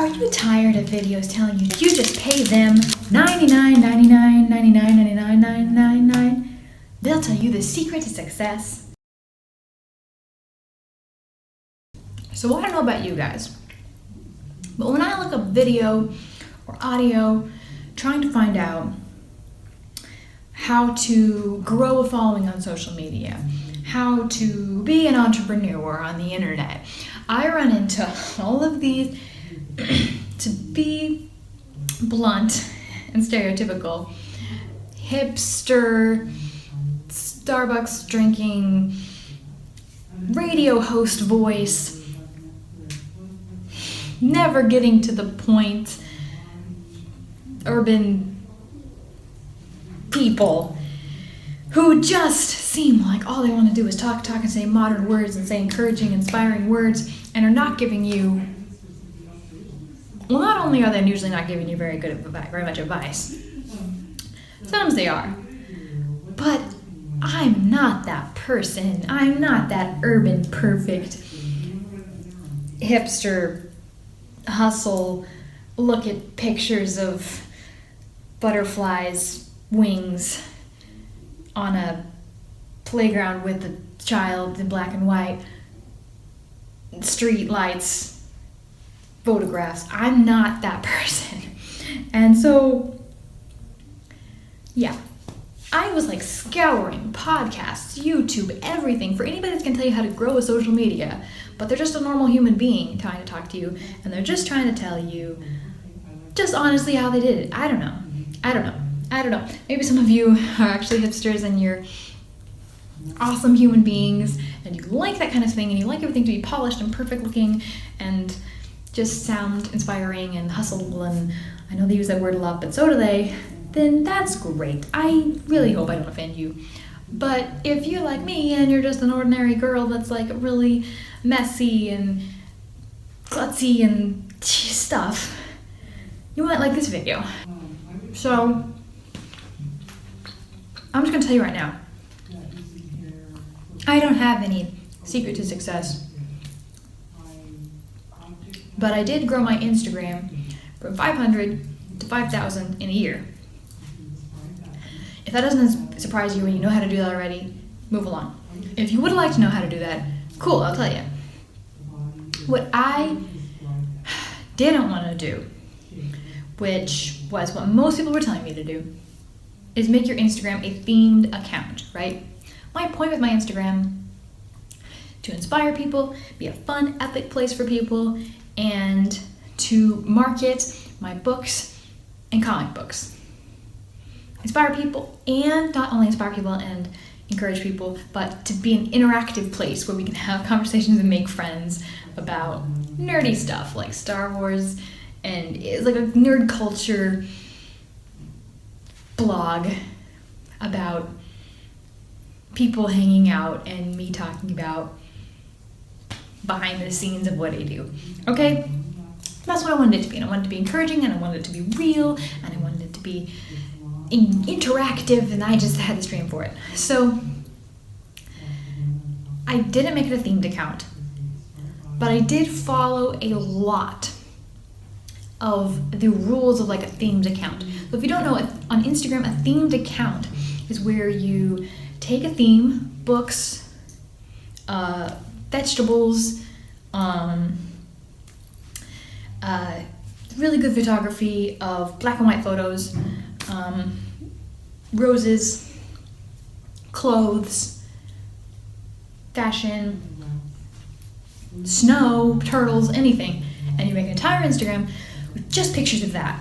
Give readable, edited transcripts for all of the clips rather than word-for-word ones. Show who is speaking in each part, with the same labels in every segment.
Speaker 1: Are you tired of videos telling you just pay them $99.99 they'll tell you the secret to success? So I don't know about you guys, but when I look up video or audio trying to find out how to grow a following on social media, how to be an entrepreneur on the internet, I run into all of these, to be blunt and stereotypical, hipster, Starbucks drinking, radio host voice, never getting to the point, urban people who just seem like all they want to do is talk and say modern words and say encouraging, inspiring words, and are not giving you, well, not only are they usually not giving you very much advice, sometimes they are, but I'm not that person. I'm not that urban, perfect, hipster, hustle, look at pictures of butterflies, wings on a playground with a child in black and white, street lights, photographs. I'm not that person. And so, yeah, I was like scouring podcasts, YouTube, everything for anybody that's gonna tell you how to grow a social media, but they're just a normal human being trying to talk to you, and they're just trying to tell you just honestly how they did it. I don't know. Maybe some of you are actually hipsters and you're awesome human beings and you like that kind of thing and you like everything to be polished and perfect looking and just sound inspiring and hustle, and I know they use that word a lot, but so do they, then that's great. I really hope I don't offend you. But if you're like me and you're just an ordinary girl that's like really messy and klutzy and stuff, you might like this video. So, I'm just gonna tell you right now, I don't have any secret to success, but I did grow my Instagram from 500 to 5,000 in a year. If that doesn't surprise you and you know how to do that already, move along. If you would like to know how to do that, cool, I'll tell you. What I didn't want to do, which was what most people were telling me to do, is make your Instagram a themed account, right? My point with my Instagram, to inspire people, be a fun, epic place for people, and to market my books and comic books. Inspire people, and not only inspire people and encourage people, but to be an interactive place where we can have conversations and make friends about nerdy stuff like Star Wars, and it's like a nerd culture blog about people hanging out and me talking about behind the scenes of what I do. Okay? That's what I wanted it to be. And I wanted it to be encouraging, and I wanted it to be real, and I wanted it to be interactive, and I just had this dream for it. So I didn't make it a themed account, but I did follow a lot of the rules of like a themed account. So if you don't know, on Instagram, a themed account is where you take a theme, books, vegetables, really good photography of black and white photos, roses, clothes, fashion, snow, turtles, anything, and you make an entire Instagram with just pictures of that.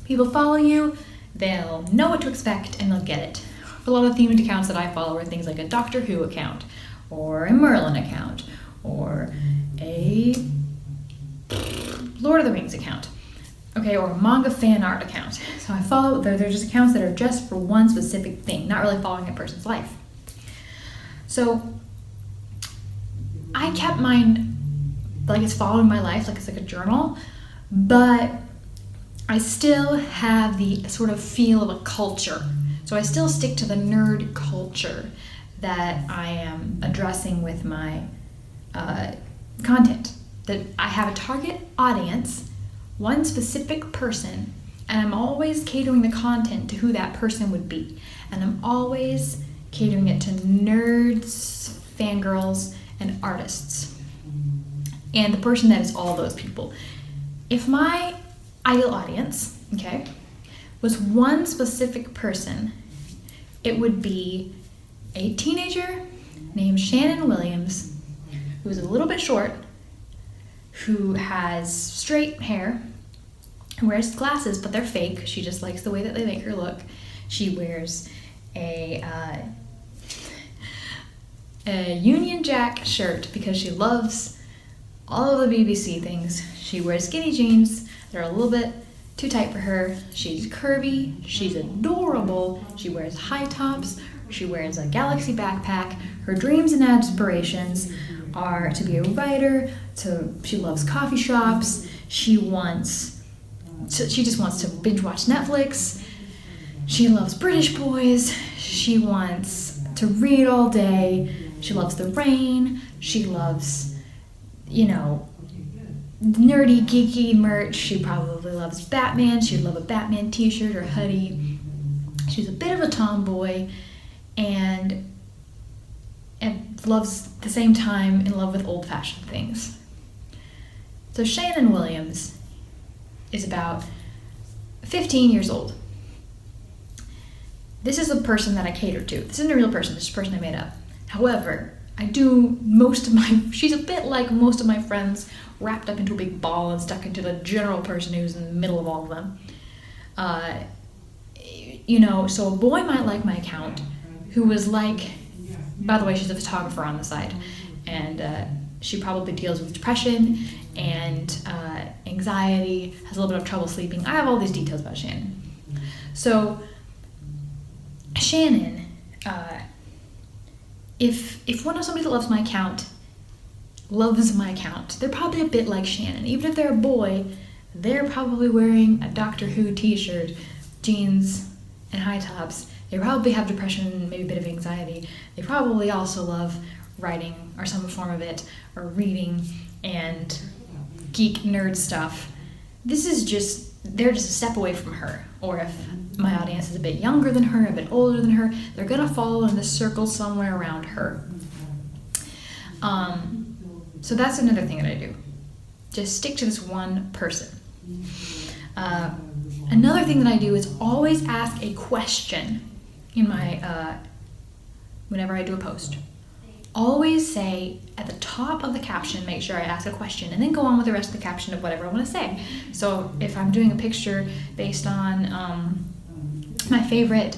Speaker 1: People follow you, they'll know what to expect, and they'll get it. A lot of themed accounts that I follow are things like a Doctor Who account, or a Merlin account, or a Lord of the Rings account, okay, or a manga fan art account. So I follow, they're just accounts that are just for one specific thing, not really following a person's life. So I kept mine like it's following my life, like it's like a journal, but I still have the sort of feel of a culture. So I still stick to the nerd culture that I am addressing with my content. that I have a target audience, one specific person, and I'm always catering the content to who that person would be. And I'm always catering it to nerds, fangirls, and artists. And the person that is all those people. If my ideal audience, okay, was one specific person, it would be a teenager named Shannon Williams, who's a little bit short, who has straight hair, who wears glasses, but they're fake. She just likes the way that they make her look. She wears a Union Jack shirt because she loves all of the BBC things. She wears skinny jeans. They're a little bit too tight for her. She's curvy. She's adorable. She wears high tops. She wears a Galaxy backpack. Her dreams and aspirations are to be a writer. She loves coffee shops. She just wants to binge watch Netflix. She loves British boys. She wants to read all day. She loves the rain. She loves, nerdy, geeky merch. She probably loves Batman. She'd love a Batman t-shirt or hoodie. She's a bit of a tomboy and loves at the same time in love with old-fashioned things. So Shannon Williams is about 15 years old. This is the person that I cater to. This isn't a real person, this is a person I made up. However, she's a bit like most of my friends, wrapped up into a big ball and stuck into the general person who's in the middle of all of them. So a boy might like my account who was like, by the way, she's a photographer on the side, and she probably deals with depression and anxiety, has a little bit of trouble sleeping. I have all these details about Shannon. So Shannon, if somebody that loves my account, they're probably a bit like Shannon. Even if they're a boy, they're probably wearing a Doctor Who t-shirt, jeans, and high tops. They probably have depression, maybe a bit of anxiety. They probably also love writing or some form of it, or reading and geek nerd stuff. They're just a step away from her. Or if my audience is a bit younger than her, a bit older than her, they're gonna fall in the circle somewhere around her. So that's another thing that I do. Just stick to this one person. Another thing that I do is always ask a question in my, whenever I do a post. Always say at the top of the caption, make sure I ask a question, and then go on with the rest of the caption of whatever I want to say. So if I'm doing a picture based on my favorite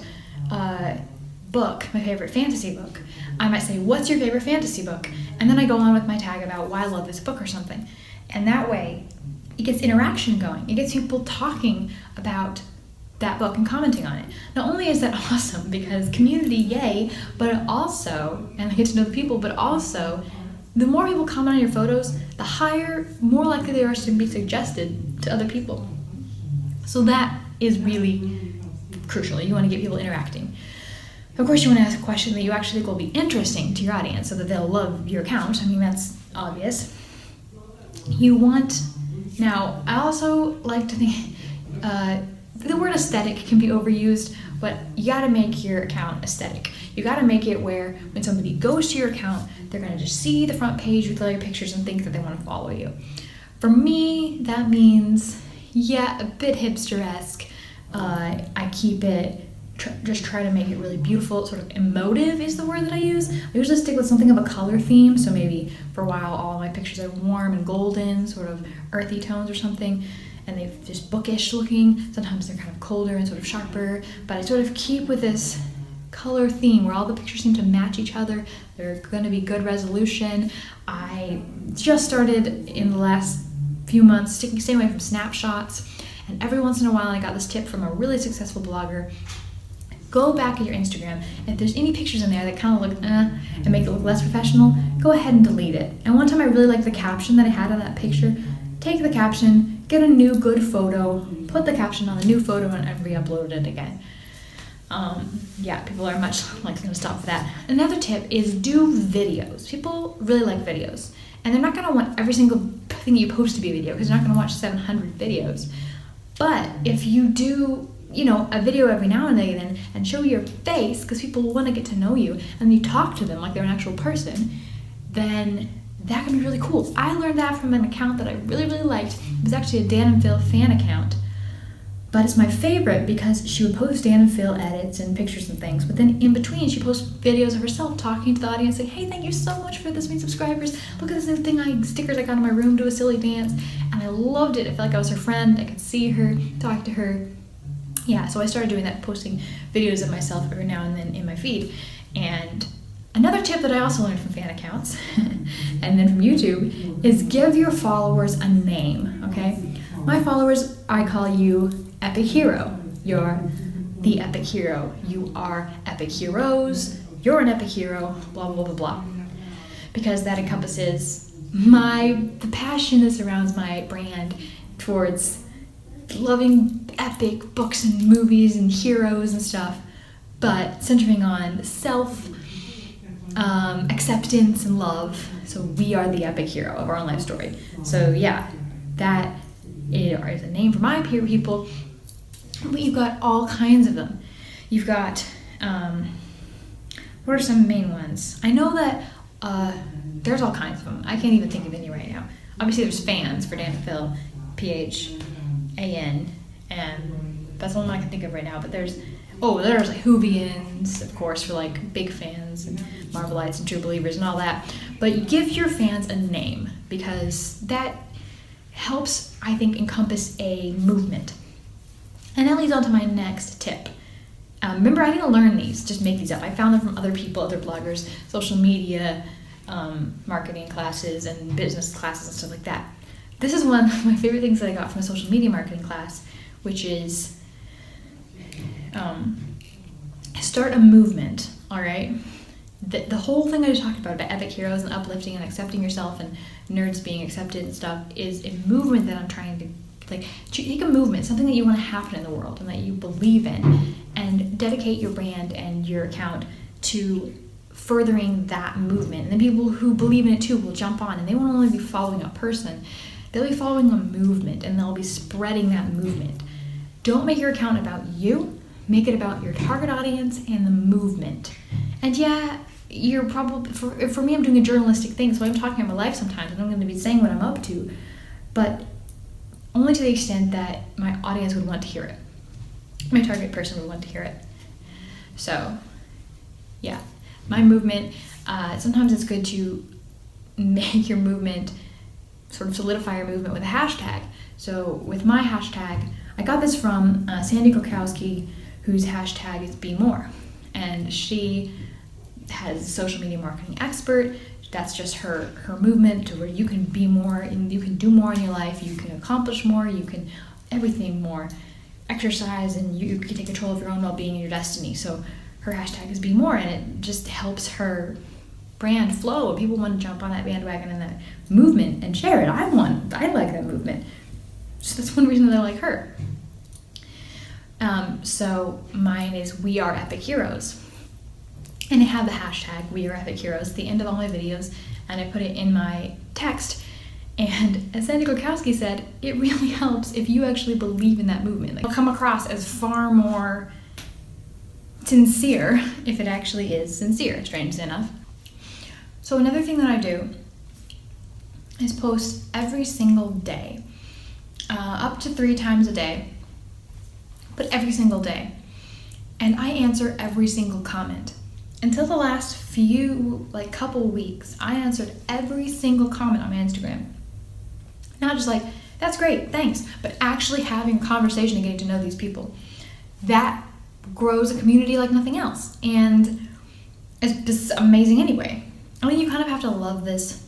Speaker 1: book, my favorite fantasy book, I might say, what's your favorite fantasy book? And then I go on with my tag about why I love this book or something. And that way, it gets interaction going. It gets people talking about that book and commenting on it. Not only is that awesome because community, yay, but it also, and I get to know the people, but also the more people comment on your photos, the more likely they are to be suggested to other people. So that is really crucial. You want to get people interacting. Of course, you want to ask a question that you actually think will be interesting to your audience so that they'll love your account. I mean, that's obvious. Now, I also like to think, the word aesthetic can be overused, but you gotta make your account aesthetic. You gotta make it where when somebody goes to your account, they're gonna just see the front page with all your pictures and think that they wanna follow you. For me, that means, a bit hipster-esque. I keep it, just try to make it really beautiful, sort of emotive is the word that I use. I usually stick with something of a color theme, so maybe for a while all of my pictures are warm and golden, sort of earthy tones or something. And they're just bookish looking. Sometimes they're kind of colder and sort of sharper, but I sort of keep with this color theme where all the pictures seem to match each other. They're going to be good resolution. I just started in the last few months staying away from snapshots, and every once in a while I got this tip from a really successful blogger. Go back at your Instagram, and if there's any pictures in there that kind of look and make it look less professional, go ahead and delete it. And one time I really liked the caption that I had on that picture. Take the caption, get a new good photo, put the caption on the new photo, and re-upload it again. People are much likely to stop for that. Another tip is do videos. People really like videos. And they're not gonna want every single thing you post to be a video, because they're not gonna watch 700 videos. But if you do, you know, a video every now and then and show your face, because people want to get to know you, and you talk to them like they're an actual person, then that can be really cool. I learned that from an account that I really, really liked. It was actually a Dan and Phil fan account. But it's my favorite because she would post Dan and Phil edits and pictures and things, but then in between she posts videos of herself talking to the audience, like, hey, thank you so much for this many subscribers. Look at this new thing, stickers I got in my room, do a silly dance. And I loved it. I felt like I was her friend. I could see her, talk to her. Yeah, so I started doing that, posting videos of myself every now and then in my feed. And another tip that I also learned from fan accounts and then from YouTube is give your followers a name, okay? My followers, I call you Epic Hero. You're the Epic Hero. You are Epic Heroes. You're an Epic Hero, blah, blah, blah, blah. Because that encompasses the passion that surrounds my brand towards loving epic books and movies and heroes and stuff, but centering on self, acceptance and love. So we are the epic hero of our own life story. So yeah, that is a name for my peer people. But you've got all kinds of them. You've got, what are some main ones? I know that there's all kinds of them. I can't even think of any right now. Obviously there's fans for Dan and Phil, PHAN, and that's the one I can think of right now. But there's like Whovians, of course, for like big fans, and Marvelites and True Believers and all that. But give your fans a name, because that helps, I think, encompass a movement. And that leads on to my next tip. Remember, I didn't learn these, just make these up. I found them from other people, other bloggers, social media, marketing classes, and business classes and stuff like that. This is one of my favorite things that I got from a social media marketing class, which is start a movement, all right? The whole thing I just talked about epic heroes and uplifting and accepting yourself and nerds being accepted and stuff is a movement that I'm trying to, like, take a movement, something that you want to happen in the world and that you believe in, and dedicate your brand and your account to furthering that movement. And then people who believe in it too will jump on, and they won't only be following a person, they'll be following a movement, and they'll be spreading that movement. Don't make your account about you, make it about your target audience and the movement. And yeah, you're probably, for me, I'm doing a journalistic thing, so I'm talking about my life sometimes, and I'm going to be saying what I'm up to, but only to the extent that my audience would want to hear it. My target person would want to hear it. So, yeah, my movement, sometimes it's good to make your movement, sort of solidify your movement with a hashtag. So with my hashtag, I got this from Sandy Krokowski, whose hashtag is Be More. And she has a social media marketing expert. That's just her movement to where you can be more and you can do more in your life, you can accomplish more, you can everything more, exercise, and you can take control of your own well-being and your destiny. So her hashtag is Be More, and it just helps her brand flow. People want to jump on that bandwagon and that movement and share it. I like that movement. So that's one reason that I like her. So mine is We Are Epic Heroes. And I have the hashtag We Are Epic Heroes at the end of all my videos, and I put it in my text. And as Sandy Krokowski said, it really helps if you actually believe in that movement. Like, it'll come across as far more sincere if it actually is sincere, strangely enough. So another thing that I do is post every single day, up to 3 times a day, but every single day. And I answer every single comment. Until the last couple weeks, I answered every single comment on my Instagram. Not just like, that's great, thanks, but actually having a conversation and getting to know these people. That grows a community like nothing else. And it's just amazing anyway. I mean, you kind of have to love this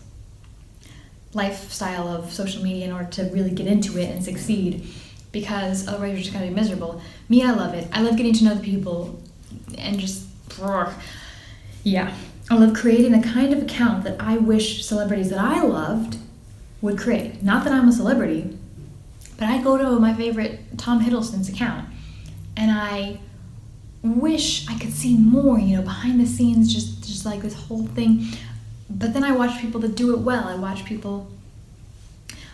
Speaker 1: lifestyle of social media in order to really get into it and succeed, because otherwise you're just going to be miserable. Me, I love it. I love getting to know the people and just, yeah. I love creating the kind of account that I wish celebrities that I loved would create. Not that I'm a celebrity, but I go to my favorite Tom Hiddleston's account, and I wish I could see more, behind the scenes, just like this whole thing. But then I watch people that do it well. I watch people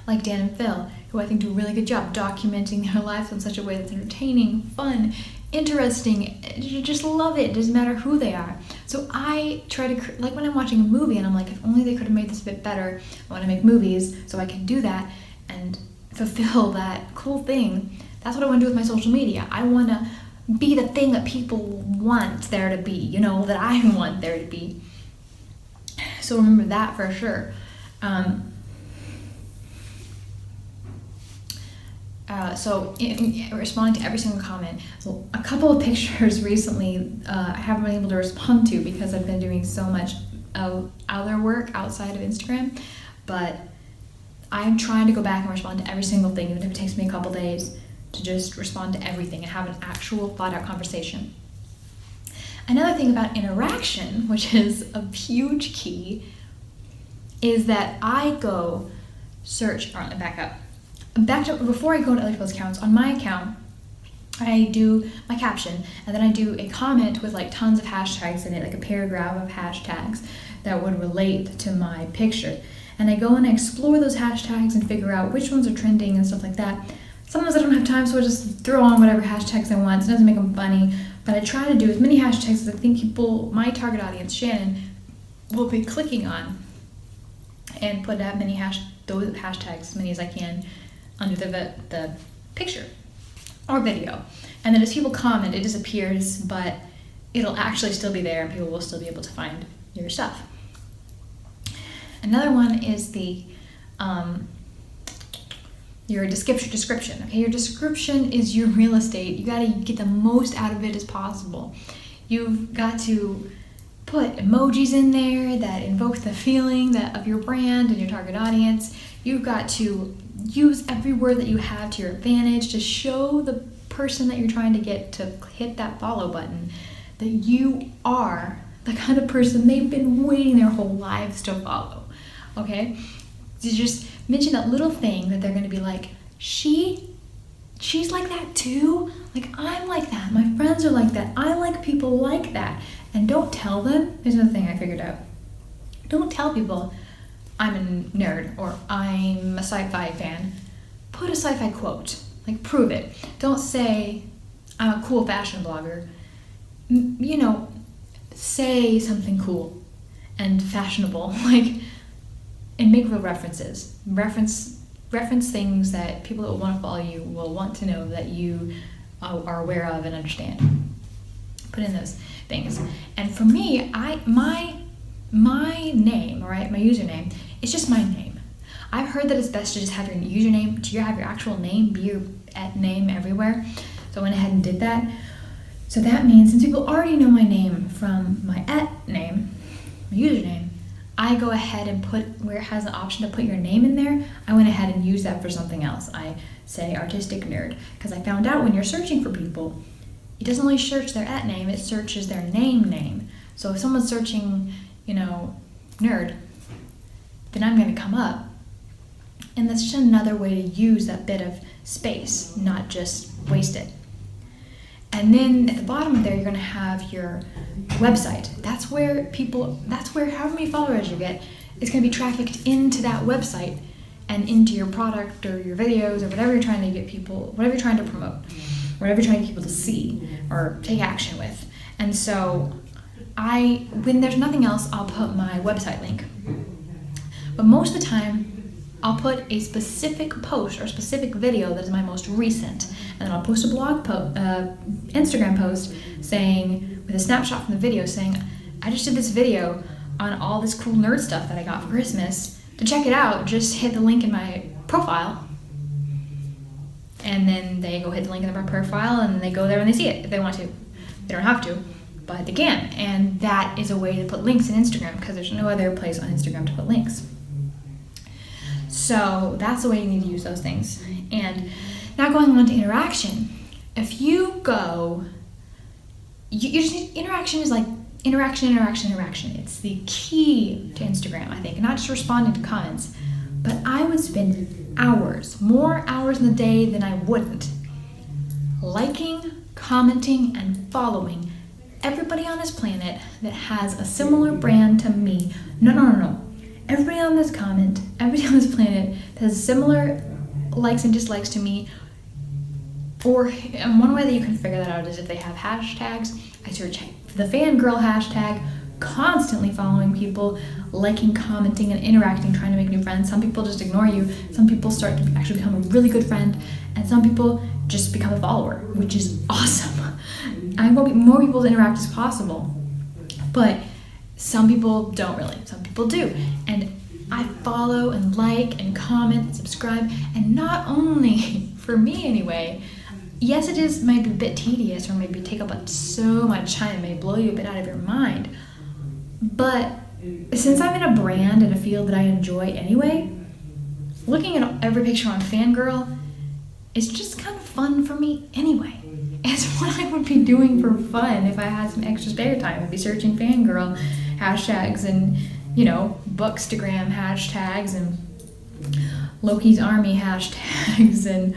Speaker 1: like Dan and Phil, who I think do a really good job documenting their lives in such a way that's entertaining, fun, interesting. You just love it. It doesn't matter who they are. So I try to, like when I'm watching a movie and I'm like, if only they could have made this a bit better. I want to make movies so I can do that and fulfill that cool thing. That's what I want to do with my social media. I want to be the thing that people want there to be, you know, that I want there to be. So remember that for sure. So in responding to every single comment, so a couple of pictures recently I haven't been able to respond to because I've been doing so much other work outside of Instagram, but I'm trying to go back and respond to every single thing, even if it takes me a couple days to just respond to everything and have an actual thought-out conversation. Another thing about interaction, which is a huge key, is that I go search, or back up. Before I go to other people's accounts, on my account, I do my caption, and then I do a comment with like tons of hashtags in it, like a paragraph of hashtags that would relate to my picture. And I go and I explore those hashtags and figure out which ones are trending and stuff like that. Sometimes I don't have time, so I just throw on whatever hashtags I want. It doesn't make them funny, but I try to do as many hashtags as I think people, my target audience, Shannon, will be clicking on, and put that many those hashtags, as many as I can, under the picture or video. And then as people comment, it disappears, but it'll actually still be there and people will still be able to find your stuff. Another one is your description. Okay, your description is your real estate. You gotta get the most out of it as possible. You've got to put emojis in there that invoke the feeling of your brand and your target audience. You've got to use every word that you have to your advantage to show the person that you're trying to get to hit that follow button that you are the kind of person they've been waiting their whole lives to follow. Okay? You just mention that little thing that they're going to be like, she's like that too? Like, I'm like that. My friends are like that. I like people like that. And don't tell them. Here's another thing I figured out. Don't tell people I'm a nerd or I'm a sci-fi fan. Put a sci-fi quote. Like, prove it. Don't say I'm a cool fashion blogger. You know, say something cool and fashionable. Like, and make real references. Reference things that people that want to follow you will want to know that you are aware of and understand. Put in those things. And for me, my name, right, my username, is just my name. I've heard that it's best to just have your username, have your actual name be your name everywhere. So I went ahead and did that. So that means since people already know my name from my name, my username, I go ahead and put, where it has an option to put your name in there, I went ahead and used that for something else. I say artistic nerd, because I found out when you're searching for people, it doesn't only search their name, it searches their name. So if someone's searching, nerd, then I'm going to come up. And that's just another way to use that bit of space, not just waste it. And then at the bottom of there, you're going to have your website. That's where however many followers you get, is going to be trafficked into that website and into your product or your videos or whatever you're trying to get people, whatever you're trying to promote, whatever you're trying to get people to see or take action with. And so when there's nothing else, I'll put my website link. But most of the time, I'll put a specific post or a specific video that is my most recent, and then I'll post a blog post, Instagram post saying, with a snapshot from the video saying, I just did this video on all this cool nerd stuff that I got for Christmas. To check it out, just hit the link in my profile, and then they go hit the link in my profile, and they go there and they see it if they want to. They don't have to, but they can, and that is a way to put links in Instagram because there's no other place on Instagram to put links. So that's the way you need to use those things. And now going on to interaction. If you go, you just need, interaction is like interaction. It's the key to Instagram, I think. Not just responding to comments, but I would spend more hours in the day than I wouldn't, liking, commenting, and following everybody on this planet that has a similar brand to me, no. Everybody on this planet that has similar likes and dislikes to me, and one way that you can figure that out is if they have hashtags. I search the fangirl hashtag, constantly following people, liking, commenting, and interacting, trying to make new friends. Some people just ignore you. Some people start to actually become a really good friend, and some people just become a follower, which is awesome. I want more people to interact as possible, but some people don't really. Some people do, and I follow and like and comment and subscribe, and not only for me anyway. Yes, it might be a bit tedious or maybe take up so much time, it may blow you a bit out of your mind. But since I'm in a brand and a field that I enjoy anyway, looking at every picture on Fangirl is just kind of fun for me anyway. It's what I would be doing for fun if I had some extra spare time. I'd be searching Fangirl hashtags and, Bookstagram hashtags and Loki's Army hashtags and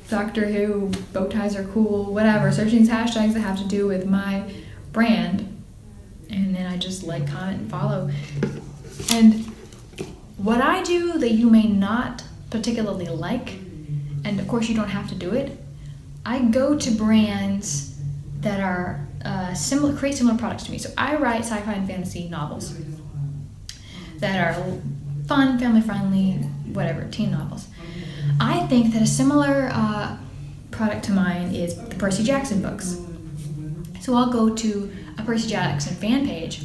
Speaker 1: Doctor Who, bow ties are cool, whatever. Searching these hashtags that have to do with my brand. And then I just like, comment, and follow. And what I do that you may not particularly like, and of course you don't have to do it, I go to brands that are create similar products to me. So I write sci-fi and fantasy novels that are fun, family-friendly, whatever, teen novels. I think that a similar product to mine is the Percy Jackson books. So I'll go to a Percy Jackson fan page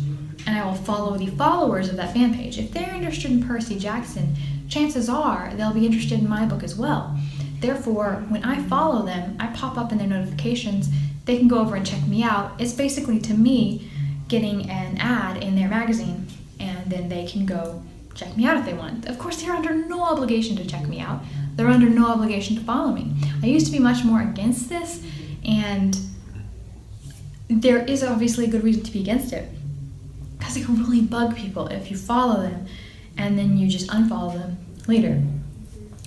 Speaker 1: and I will follow the followers of that fan page. If they're interested in Percy Jackson, chances are they'll be interested in my book as well. Therefore, when I follow them, I pop up in their notifications. They can go over and check me out. It's basically, to me, getting an ad in their magazine, and then they can go check me out if they want. Of course, they're under no obligation to check me out. They're under no obligation to follow me. I used to be much more against this, and there is obviously a good reason to be against it, because it can really bug people if you follow them and then you just unfollow them later.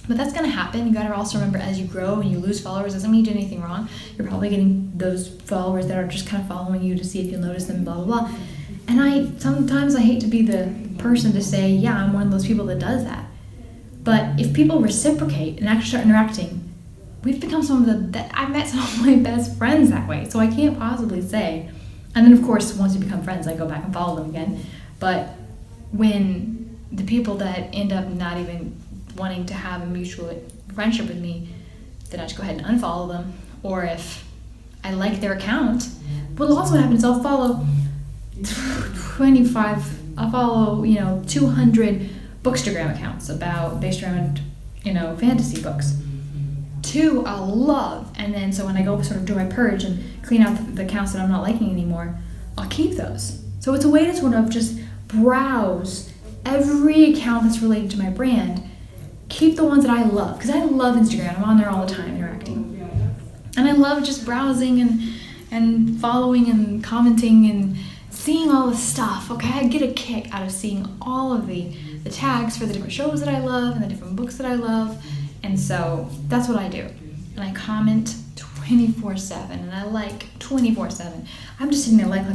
Speaker 1: But that's going to happen. You got to also remember, as you grow and you lose followers, doesn't mean you did anything wrong. You're probably getting those followers that are just kind of following you to see if you'll notice them, blah, blah, blah. And sometimes I hate to be the person to say, yeah, I'm one of those people that does that. But if people reciprocate and actually start interacting, we've become I've met some of my best friends that way. So I can't possibly say. And then, of course, once we become friends, I go back and follow them again. But when the people that end up not even wanting to have a mutual friendship with me, then I just go ahead and unfollow them. Or if I like their account, well, also what happens, I'll follow 200 Bookstagram accounts based around, fantasy books. 2 I'll love, and then so when I go sort of do my purge and clean out the accounts that I'm not liking anymore, I'll keep those. So it's a way to sort of just browse every account that's related to my brand, keep the ones that I love, because I love Instagram. I'm on there all the time interacting, and I love just browsing and following and commenting and seeing all the stuff. Okay, I get a kick out of seeing all of the tags for the different shows that I love and the different books that I love. And so that's what I do. And I comment 24/7 and I like 24/7. I'm just sitting there like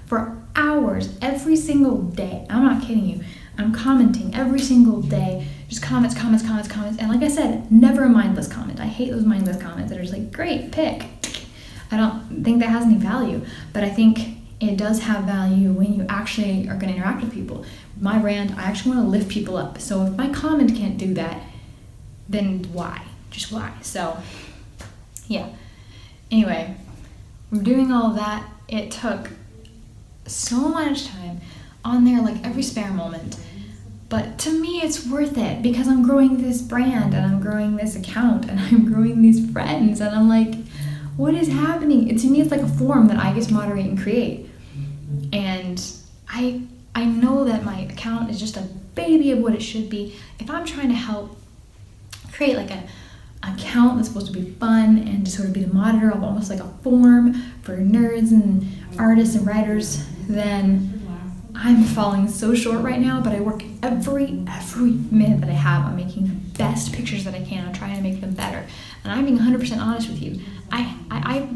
Speaker 1: for hours every single day. I'm not kidding you. I'm commenting every single day. Just comments. And like I said, never a mindless comment. I hate those mindless comments that are just like, great, pick. I don't think that has any value, but I think it does have value when you actually are going to interact with people. My brand, I actually want to lift people up. So if my comment can't do that, then why? Just why? So, yeah. Anyway, from doing all of that, it took so much time on there, like every spare moment. But to me, it's worth it because I'm growing this brand and I'm growing this account and I'm growing these friends. And I'm like, what is happening? To me, it's like a forum that I get to moderate and create. And I know that my account is just a baby of what it should be. If I'm trying to help create like an account that's supposed to be fun and to sort of be the monitor of almost like a forum for nerds and artists and writers, then I'm falling so short right now, but I work every minute that I have on making the best pictures that I can. I'm trying to make them better. and I'm being 100% honest with you. I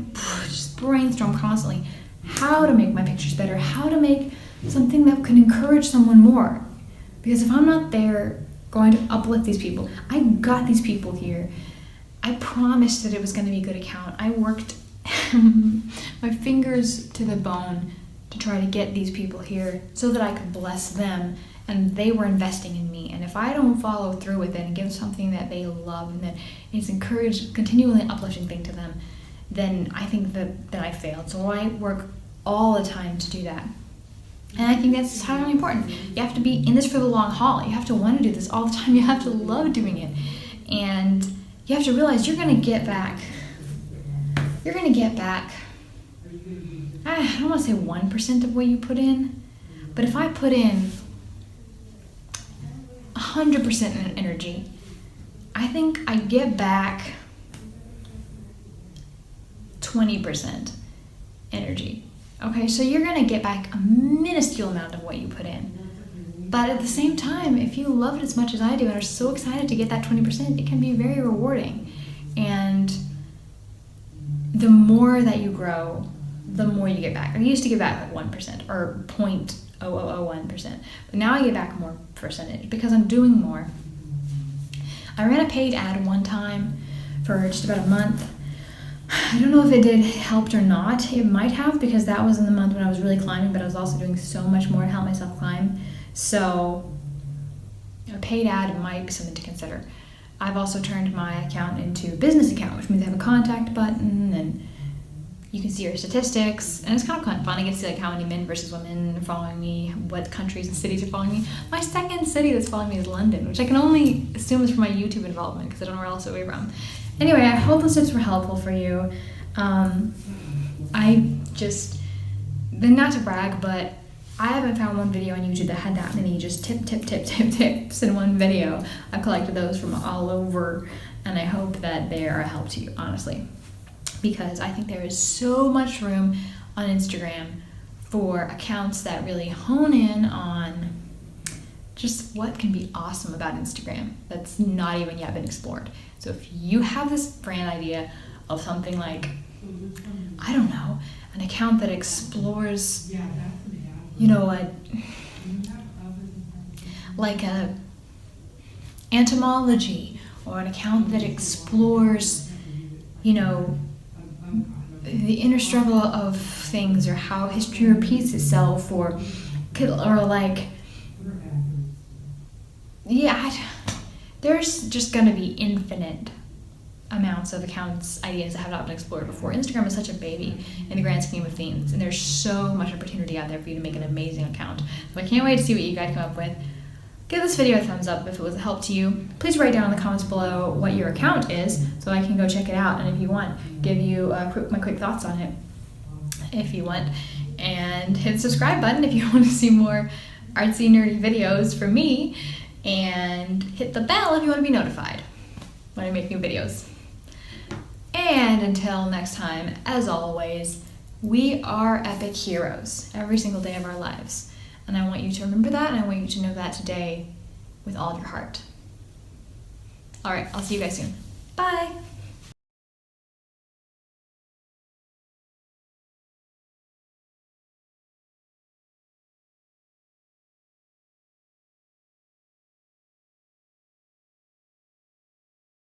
Speaker 1: just brainstorm constantly how to make my pictures better, how to make something that can encourage someone more. Because if I'm not there going to uplift these people, I got these people here. I promised that it was going to be a good account. I worked my fingers to the bone to try to get these people here so that I could bless them, and they were investing in me. And if I don't follow through with it and give something that they love and that is encouraged, continually uplifting thing to them, then I think that I failed. So I work all the time to do that. And I think that's highly important. You have to be in this for the long haul. You have to want to do this all the time. You have to love doing it. And you have to realize you're going to get back. You're going to get back, I don't want to say 1% of what you put in, but if I put in 100% in energy, I think I get back 20% energy. Okay, so you're going to get back a minuscule amount of what you put in. But at the same time, if you love it as much as I do and are so excited to get that 20%, it can be very rewarding. And the more that you grow, the more you get back. I used to get back like 1% or 0.0001%, but now I get back more percentage because I'm doing more. I ran a paid ad one time for just about a month. I don't know if it did helped or not. It might have, because that was in the month when I was really climbing, but I was also doing so much more to help myself climb. So a paid ad might be something to consider. I've also turned my account into a business account, which means I have a contact button and you can see your statistics, and it's kind of fun. I get to see like how many men versus women are following me, what countries and cities are following me. My second city that's following me is London, which I can only assume is from my YouTube involvement because I don't know where else it would be from. Anyway, I hope those tips were helpful for you. Not to brag, but I haven't found one video on YouTube that had that many just tips in one video. I've collected those from all over, and I hope that they are a help to you, honestly. Because I think there is so much room on Instagram for accounts that really hone in on just what can be awesome about Instagram that's not even yet been explored. So if you have this brand idea of something like, I don't know, an account that explores, like a entomology, or an account that explores, the inner struggle of things, or how history repeats itself, or like, there's just going to be infinite amounts of accounts, ideas that have not been explored before. Instagram is such a baby in the grand scheme of things, and there's so much opportunity out there for you to make an amazing account. So I can't wait to see what you guys come up with. Give this video a thumbs up if it was a help to you. Please write down in the comments below what your account is so I can go check it out, and if you want, give you my quick thoughts on it if you want. And hit the subscribe button if you want to see more artsy, nerdy videos from me, and hit the bell if you want to be notified when I make new videos. And until next time, as always, we are epic heroes every single day of our lives. And I want you to remember that, and I want you to know that today with all of your heart. All right, I'll see you guys soon. Bye.